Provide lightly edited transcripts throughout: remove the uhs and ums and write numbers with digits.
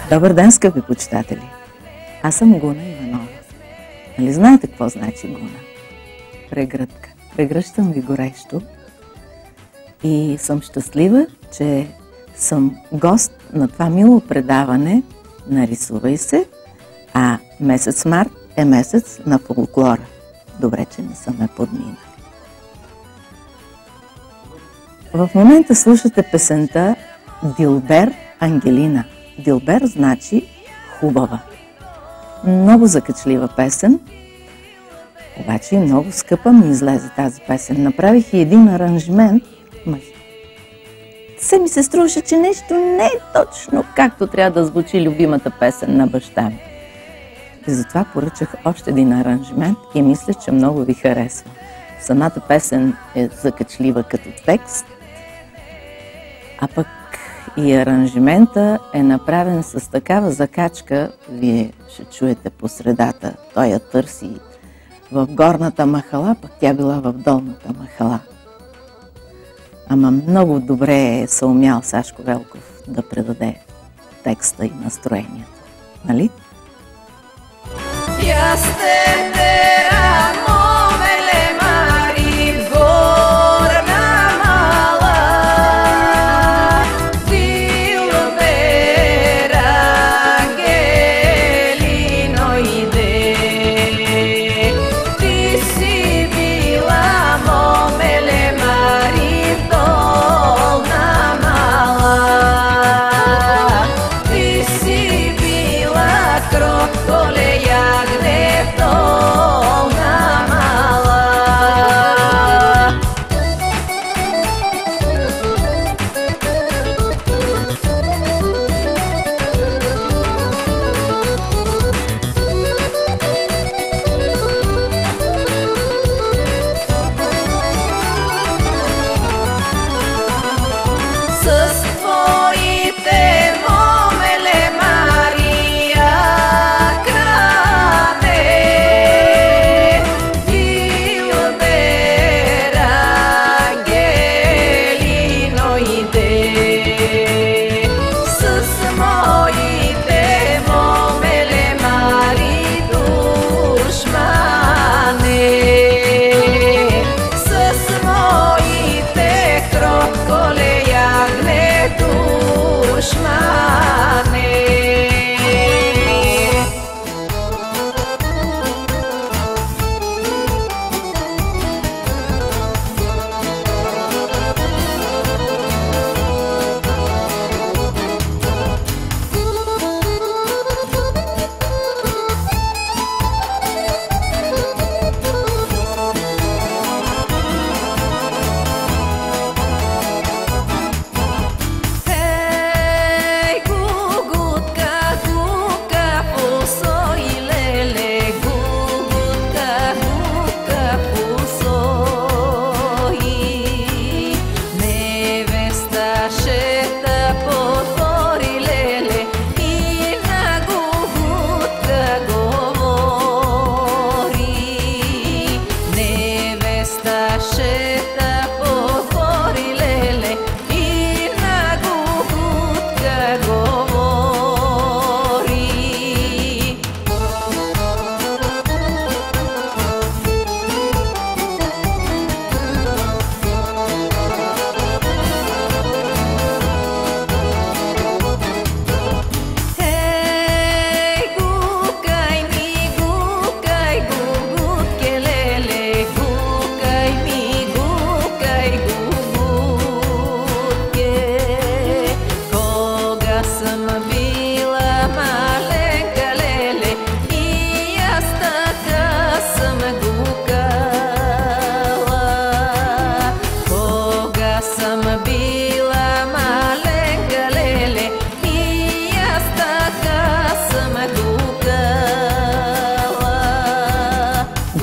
Добър ден, скъпи почитатели! Аз съм Гуна Иванова. Нали знаете какво значи Гуна? Прегръдка. Прегръщам ви горещо и съм щастлива, че съм гост на това мило предаване "Нарисувай се", а месец март е месец на фолклора. Добре, че не са ме подминали. В момента слушате песента "Дилбер Ангелина". Дилбер значи хубава. Много закачлива песен, обаче и много скъпа ми излезе тази песен. Направих и един аранжимент, се ми се струваше, че нещо не е точно както трябва да звучи любимата песен на баща ми. И затова поръчах още един аранжимент и мисля, че много ви харесва. Самата песен е закачлива като текст, а пък и аранжимента е направен с такава закачка, вие ще чуете по средата. Той я търси в горната махала, пък тя била в долната махала. Ама много добре е съумял Сашко Велков да предаде текста и настроението. Нали?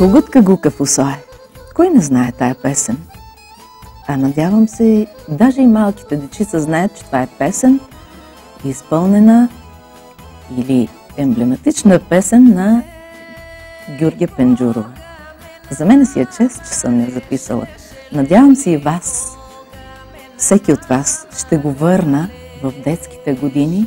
Гугутка гука в усое. Кой не знае тая песен? А надявам се, даже и малките дечица знаят, че това е песен, изпълнена или емблематична песен на Гюргя Пенджурова. За мен си е чест, че съм я записала. Надявам се и вас, всеки от вас, ще го върна в детските години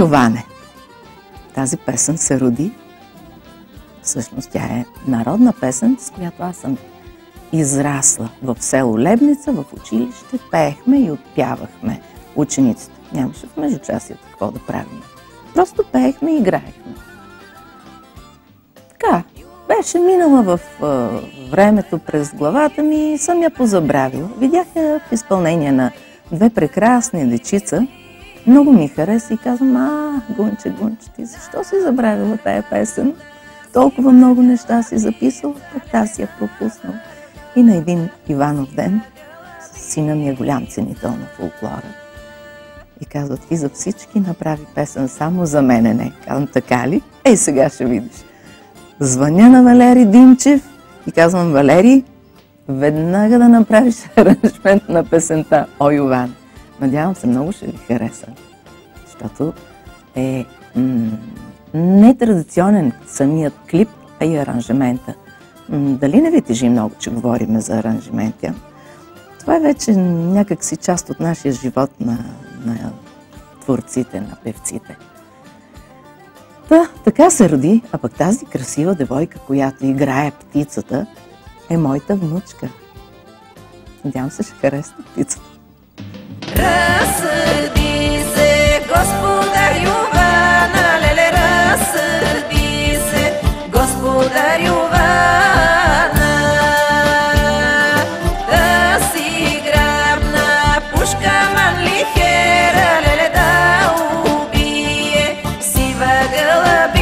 Йоване! Тази песен се роди. Всъщност тя е народна песен, с която аз съм израсла в село Лебница, в училище, пеехме и отпявахме учениците. Нямаше в междучасието какво да правим. Просто пеехме и играехме. Така, беше минала в времето през главата ми и съм я позабравила. Видях я в изпълнение на две прекрасни дечица. Много ми хареса и казвам, Гунче, ти защо си забравила тая песен? Толкова много неща си записал, пък тази я пропуснал. И на един Иванов ден, сина ми е голям ценител на фолклора. И казва, ти за всички направи песен, само за мене не. Казвам, така ли? Ей, сега ще видиш. Звъня на Валери Димчев и казвам, Валери, веднага да направиш аранжмент на песента О, Йован. Надявам се, много ще ви хареса, защото е нетрадиционен самият клип, а и аранжемента. Дали не ви тежи много, че говорим за аранжементи? Това е вече някакси част от нашия живот на творците, на певците. Така се роди, а пък тази красива девойка, която играе птицата, е моята внучка. Надявам се, ще харесате птицата. Разсърди се, Господар Йована, леле, разсърди се, Господар Йована. Да си грабна пушка манлихера, леле, да убие сива гълъбица.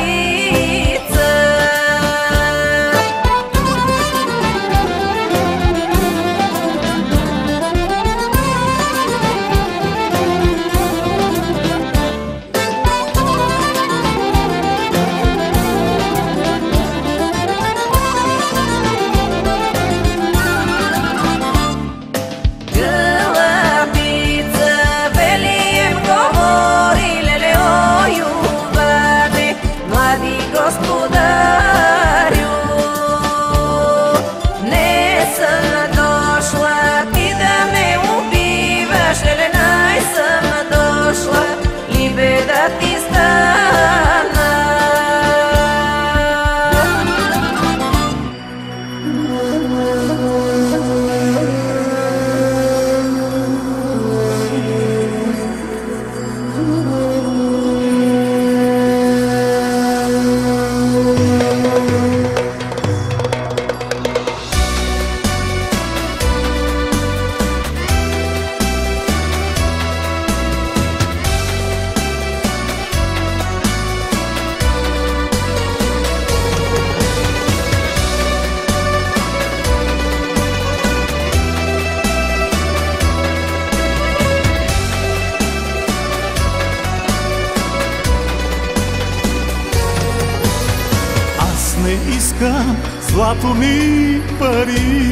Не искам злато ни пари.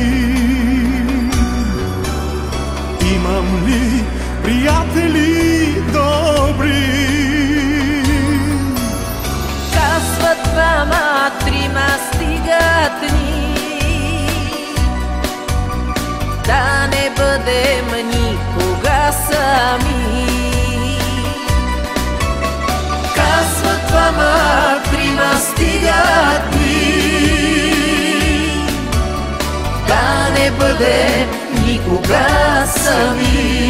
Имам ли приятели добри? Казват двама, трима стигат ни, да не бъдем никога сами. Казват двама, трима стигат ни, да не бъдем никога сами.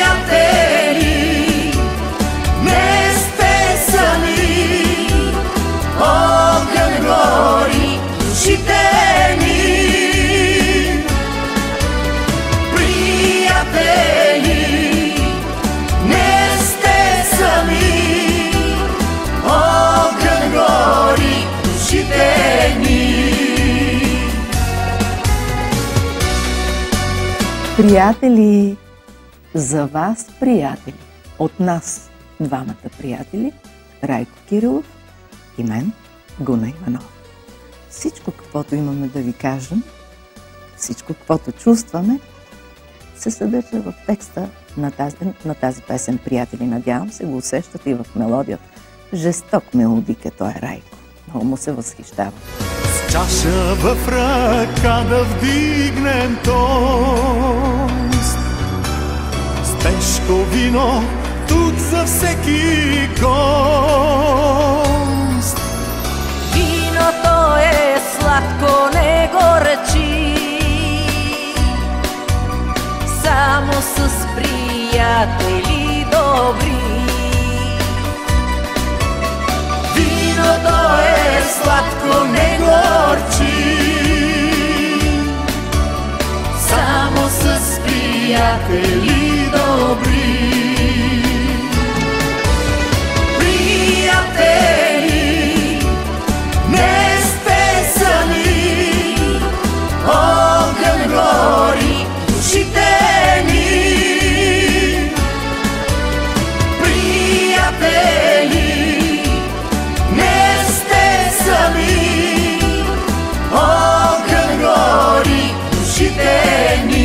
Приятели, не сте сами, огън гори душите ни. Приятели, не сте сами, огън гори душите ни. Приятели, за вас, приятели, от нас, двамата приятели, Райко Кирилов и мен, Гуна Иванова. Всичко, каквото имаме да ви кажем, всичко, каквото чувстваме, се съдържа в текста на тази песен, приятели. Надявам се, го усещате и в мелодията. Жесток мелодик е той Райко. Много му се възхищава. С чаша в ръка да вдигнем тост, с тежко вино тук за всеки гост. Виното е сладко, не горечи, само с приятели добри. Виното е сладко, не горчи, само с приятели добри. Приятели, не сте сами, огън гори душите ни. Приятели, не сте сами, огън гори душите ни.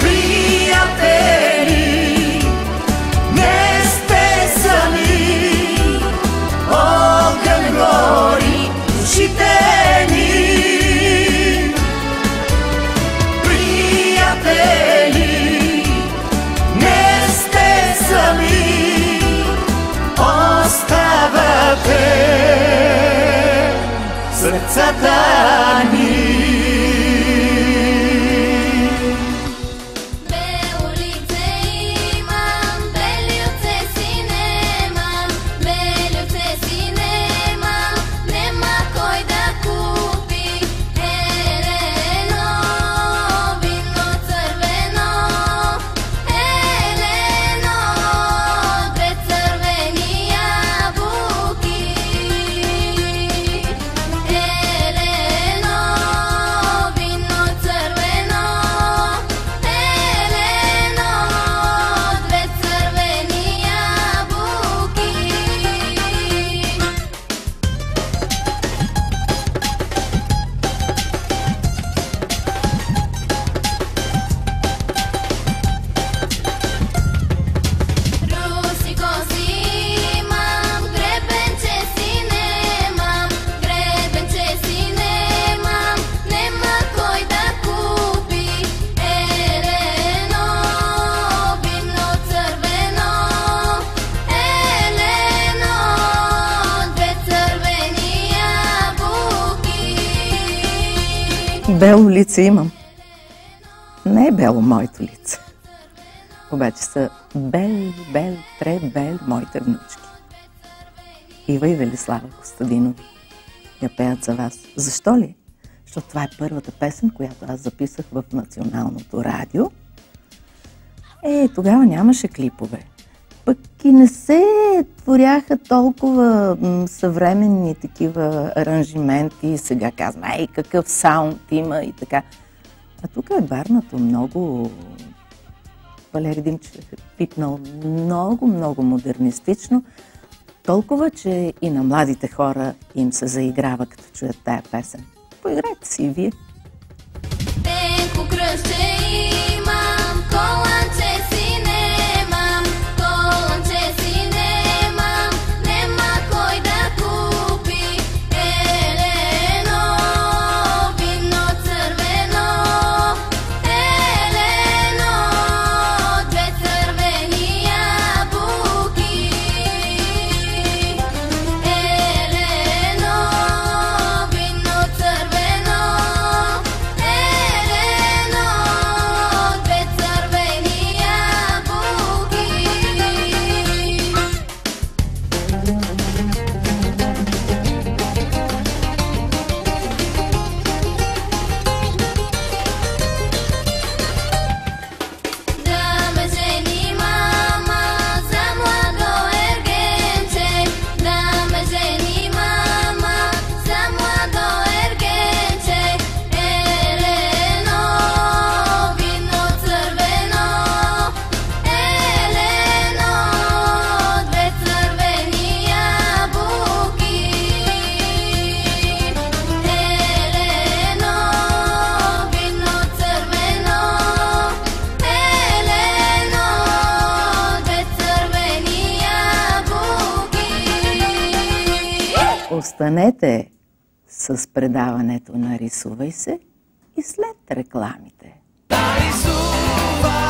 Приятели, не сте сами, огън гори душите ни. Приятели, не сте сами, оставате сърцата ни. Бело лице имам. Не е бело моето лице. Обаче са бел моите внучки. Ива и Велислава Костадинови я пеят за вас. Защо ли? Защото това е първата песен, която аз записах в Националното радио. Тогава нямаше клипове. Пък и не се творяха толкова съвременни такива аранжименти. Сега казвам, какъв саунд има и така. А тук е барнато много. Валери Димчев е пипнал много модернистично. Толкова, че и на младите хора им се заиграва, като чуят тая песен. Поиграйте си и вие. Тенко кръще имам, коланче си немам, коланче си немам, нема кой да купи. Елено, вино цървено, елено, две цървени ябуки. Елено, вино цървено, елено, две цървени ябуки. Да ме жени мама за младо ергенче, да ме жени мама за младо ергенче. Елено, вино цървено, елено, две цървени ябуки. Елено, вино цървено, елено, две цървени ябуки. Останете с предаването на Рисувай се и след рекламите. танцува